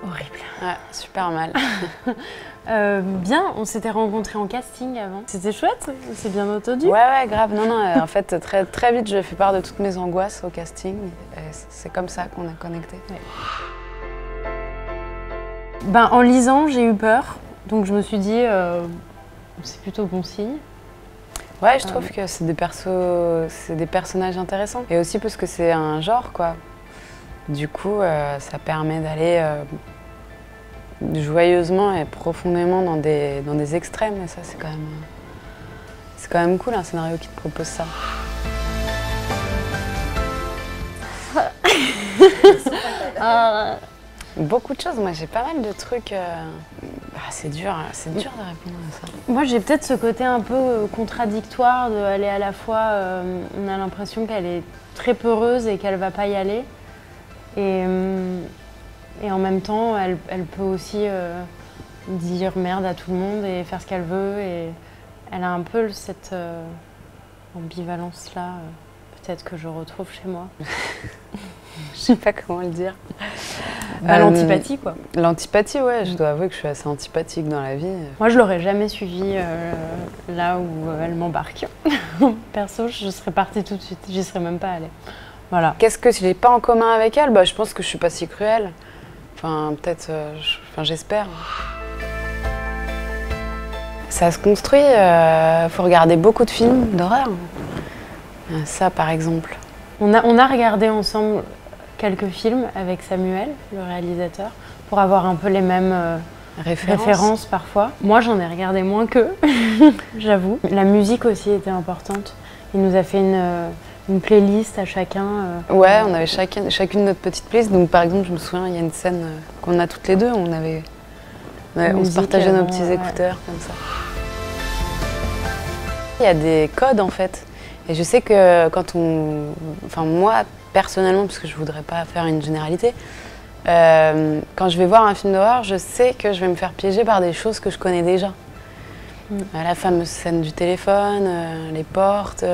Horrible. Ouais, super mal. Bien, on s'était rencontrés en casting avant. C'était chouette, c'est bien entendu. Ouais, grave. Non, en fait, très vite, je fais part de toutes mes angoisses au casting. C'est comme ça qu'on a connecté. Ouais. Ben, en lisant, j'ai eu peur. Donc je me suis dit, c'est plutôt bon signe. Ouais, je trouve que c'est des personnages intéressants. Et aussi parce que c'est un genre, quoi. Du coup, ça permet d'aller joyeusement et profondément dans des extrêmes. Et ça, c'est quand même cool, un scénario qui te propose ça. Beaucoup de choses. Moi, j'ai pas mal de trucs. C'est dur de répondre à ça. Moi, j'ai peut-être ce côté un peu contradictoire d'aller à la fois. On a l'impression qu'elle est très peureuse et qu'elle va pas y aller. Et en même temps, elle peut aussi dire merde à tout le monde et faire ce qu'elle veut. Et elle a un peu cette ambivalence-là, peut-être que je retrouve chez moi. Je sais pas comment le dire. L'antipathie, quoi. L'antipathie, ouais. Je dois avouer que je suis assez antipathique dans la vie. Moi, je l'aurais jamais suivie là où elle m'embarque. Perso, je serais partie tout de suite. J'y serais même pas allée. Voilà. Qu'est-ce que j'ai pas en commun avec elle? Je pense que je suis pas si cruelle. Enfin, peut-être, j'espère. Ça se construit, faut regarder beaucoup de films d'horreur. Ça, par exemple. On a regardé ensemble quelques films avec Samuel, le réalisateur, pour avoir un peu les mêmes références parfois. Moi, j'en ai regardé moins qu'eux, j'avoue. La musique aussi était importante. Il nous a fait une playlist à chacun. Ouais, on avait chacune notre petite playlist. Donc par exemple, je me souviens, il y a une scène qu'on a toutes les deux, on se partageait nos petits écouteurs comme ça. Il y a des codes en fait. Et je sais que moi personnellement, parce que je voudrais pas faire une généralité, quand je vais voir un film d'horreur, je sais que je vais me faire piéger par des choses que je connais déjà. La fameuse scène du téléphone, les portes.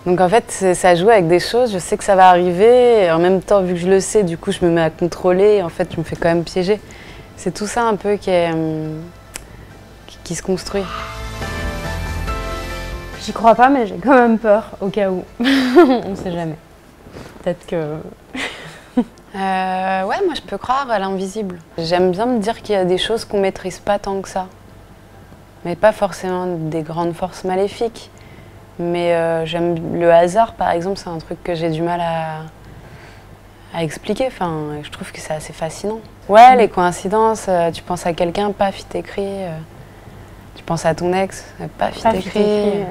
Donc en fait, ça joue avec des choses, je sais que ça va arriver, et en même temps, vu que je le sais, du coup, je me mets à contrôler, et en fait, je me fais quand même piéger. C'est tout ça un peu qui se construit. J'y crois pas, mais j'ai quand même peur, au cas où. On sait jamais. Peut-être que... Ouais, moi je peux croire à l'invisible. J'aime bien me dire qu'il y a des choses qu'on maîtrise pas tant que ça. Mais pas forcément des grandes forces maléfiques. Mais j'aime le hasard, par exemple, c'est un truc que j'ai du mal à expliquer. Enfin, je trouve que c'est assez fascinant. Ouais, les coïncidences, tu penses à quelqu'un, paf, il t'écrit. Tu penses à ton ex, paf, il t'écrit.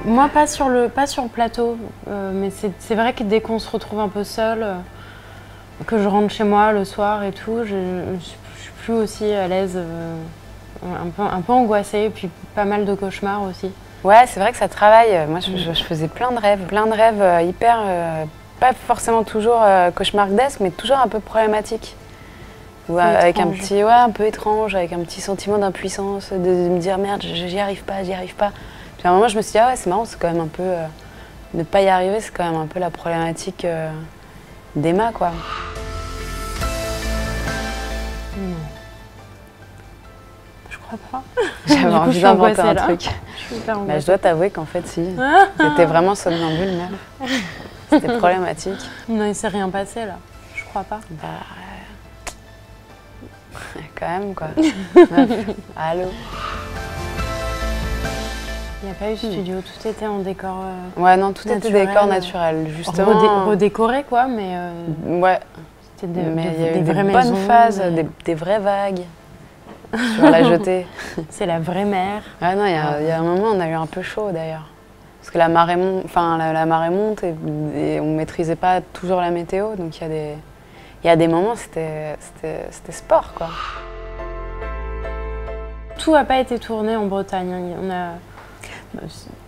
Moi, pas sur le plateau, mais c'est vrai que dès qu'on se retrouve un peu seul, que je rentre chez moi le soir et tout, je suis plus aussi à l'aise, un peu angoissée, et puis pas mal de cauchemars aussi. Ouais, c'est vrai que ça travaille. Moi, je faisais plein de rêves hyper, pas forcément toujours cauchemardesques, mais toujours un peu problématiques. Avec un petit, un peu étrange, avec un petit sentiment d'impuissance, de me dire merde, j'y arrive pas. Puis à un moment, je me suis dit, ah ouais, c'est marrant, c'est quand même un peu. Ne pas y arriver, c'est quand même un peu la problématique d'Emma, quoi. Je crois pas. J'avais envie d'inventer un truc. Je dois t'avouer qu'en fait, si. J'étais vraiment somnambule, même. C'était problématique. Non, il s'est rien passé, là. Je crois pas. Quand même, quoi. Allô. Il n'y a pas eu de studio, tout était en décor ouais, non, tout était décor naturel, justement. Redécoré, quoi, mais... ouais. C'était des vraies bonnes phases, des vraies vagues sur la jetée. C'est la vraie mer. Ah non, il y a un moment, on a eu un peu chaud, d'ailleurs. Parce que la marée monte et on ne maîtrisait pas toujours la météo, donc il y a des moments, c'était sport, quoi. Tout n'a pas été tourné en Bretagne.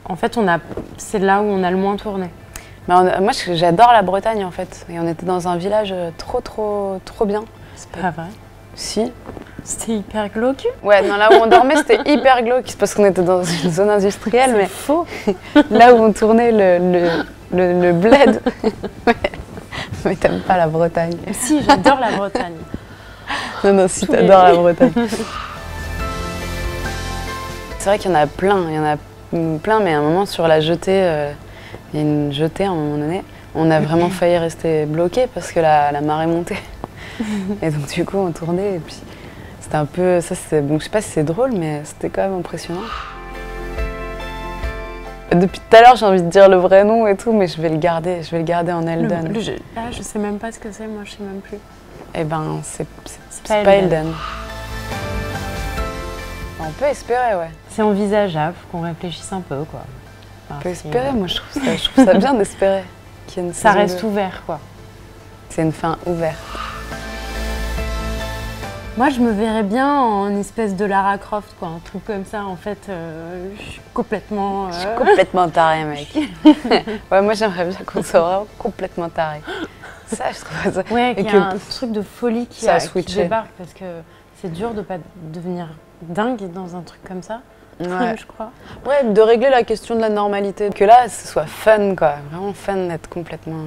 En fait, c'est là où on a le moins tourné. Moi, j'adore la Bretagne, en fait. Et on était dans un village trop bien. C'est pas vrai. Si. C'était hyper glauque. Ouais, non, là où on dormait, c'était hyper glauque. C'est parce qu'on était dans une zone industrielle, mais faux. Là où on tournait le bled. Ouais. Mais t'aimes pas la Bretagne. Si, j'adore la Bretagne. Non, si t'adores la Bretagne. C'est vrai qu'il y en a plein, mais à un moment sur la jetée, il y a une jetée à un moment donné, on a vraiment failli rester bloqué parce que la marée montait. Et donc du coup on tournait et puis c'était un peu, bon, je sais pas si c'est drôle mais c'était quand même impressionnant. Depuis tout à l'heure j'ai envie de dire le vrai nom et tout mais je vais le garder en Eldon. Je sais même pas ce que c'est, moi je sais même plus. Eh ben c'est pas Eldon. On peut espérer, ouais. C'est envisageable, qu'on réfléchisse un peu, quoi. On peut espérer, moi je trouve ça bien d'espérer qu'il y ait une ça reste ouvert, quoi. C'est une fin ouverte. Moi je me verrais bien en espèce de Lara Croft, quoi, un truc comme ça, en fait, je suis complètement... Je suis complètement tarée, mec. Ouais, moi j'aimerais bien qu'on soit vraiment complètement tarée. Ça, je trouve ça... Ouais, qu'il y a un truc de folie qui débarque, parce que c'est dur de pas devenir dingue dans un truc comme ça, ouais. je crois. Ouais, de régler la question de la normalité. Que là, ce soit fun, quoi. Vraiment fun d'être complètement